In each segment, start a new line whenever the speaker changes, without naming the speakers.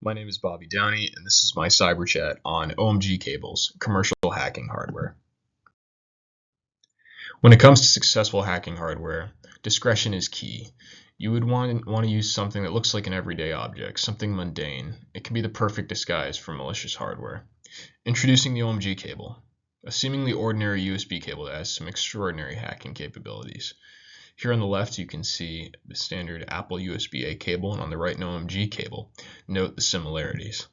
My name is Bobby Downey, and this is my CyberChat on O.M.G cables, commercial hacking hardware. When it comes to successful hacking hardware, discretion is key. You would want to use something that looks like an everyday object, something mundane. It can be the perfect disguise for malicious hardware. Introducing the O.M.G cable, a seemingly ordinary USB cable that has some extraordinary hacking capabilities. Here on the left you can see the standard Apple USB-A cable, and on the right an O.M.G cable. Note the similarities.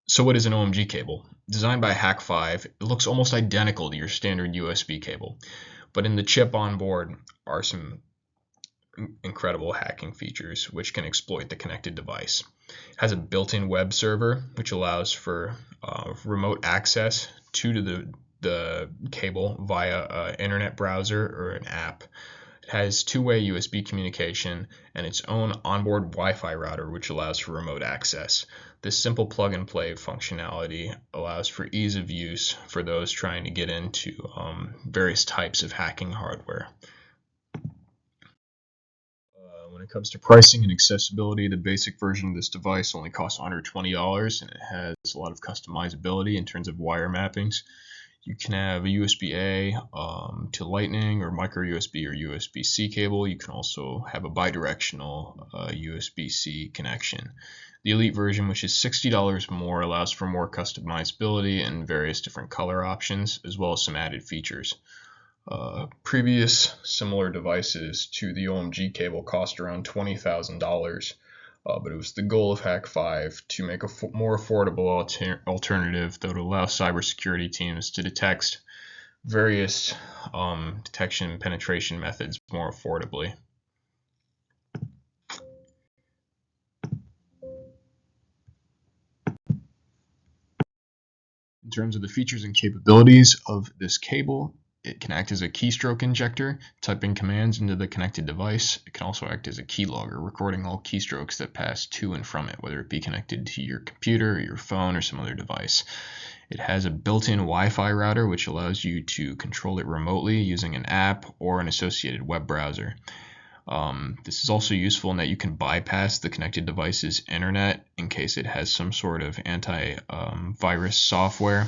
So what is an O.M.G cable? Designed by Hack5, it looks almost identical to your standard USB cable, but in the chip on board are some incredible hacking features which can exploit the connected device. It has a built-in web server which allows for remote access to the cable via an internet browser or an app. It has two-way USB communication and its own onboard Wi-Fi router which allows for remote access. This simple plug-and-play functionality allows for ease of use for those trying to get into various types of hacking hardware. When it comes to pricing and accessibility, the basic version of this device only costs $120, and it has a lot of customizability in terms of wire mappings. You can have a USB-A to Lightning or micro USB or USB-C cable. You can also have a bidirectional USB-C connection. The Elite version, which is $60 more, allows for more customizability and various different color options, as well as some added features. Previous similar devices to the O.M.G cable cost around $20,000. But it was the goal of Hack5 to make a more affordable alternative that would allow cybersecurity teams to detect various detection and penetration methods more affordably. In terms of the features and capabilities of this cable, it can act as a keystroke injector, typing commands into the connected device. It can also act as a keylogger, recording all keystrokes that pass to and from it, whether it be connected to your computer, your phone, or some other device. It has a built-in Wi-Fi router, which allows you to control it remotely using an app or an associated web browser. This is also useful in that you can bypass the connected device's internet in case it has some sort of anti-virus software.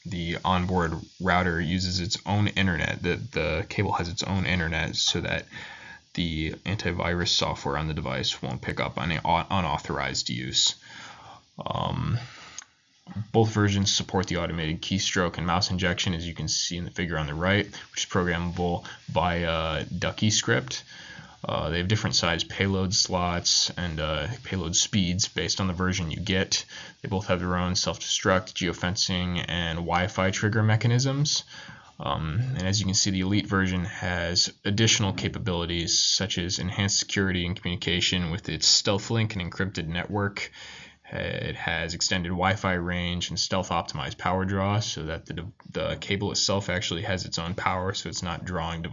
The onboard router uses its own internet. The cable has its own internet so that the antivirus software on the device won't pick up any unauthorized use. Both versions support the automated keystroke and mouse injection, as you can see in the figure on the right, which is programmable by Ducky script. They have different size payload slots and payload speeds based on the version you get. They both have their own self-destruct, geofencing, and Wi-Fi trigger mechanisms. And as you can see, the Elite version has additional capabilities such as enhanced security and communication with its stealth link and encrypted network. It has extended Wi-Fi range and stealth-optimized power draw, so that the cable itself actually has its own power, so it's not drawing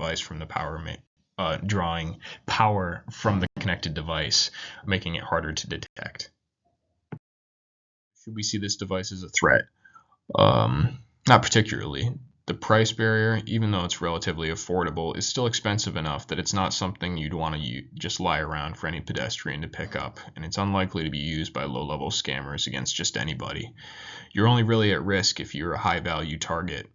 drawing power from the connected device, making it harder to detect. Should we see this device as a threat? Not particularly. The price barrier, even though it's relatively affordable, is still expensive enough that it's not something you'd want to just lie around for any pedestrian to pick up, and it's unlikely to be used by low-level scammers against just anybody. You're only really at risk if you're a high-value target.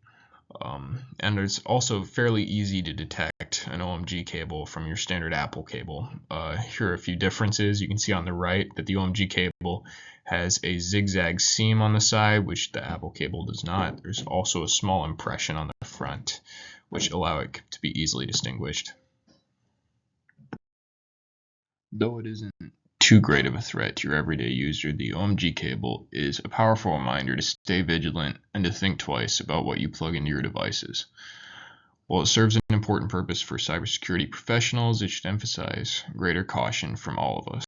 And it's also fairly easy to detect an O.M.G cable from your standard Apple cable. Here are a few differences. You can see on the right that the O.M.G cable has a zigzag seam on the side, which the Apple cable does not. There's also a small impression on the front, which allow it to be easily distinguished. Though it isn't too great of a threat to your everyday user, the O.M.G cable is a powerful reminder to stay vigilant and to think twice about what you plug into your devices. While it serves an important purpose for cybersecurity professionals, it should emphasize greater caution from all of us.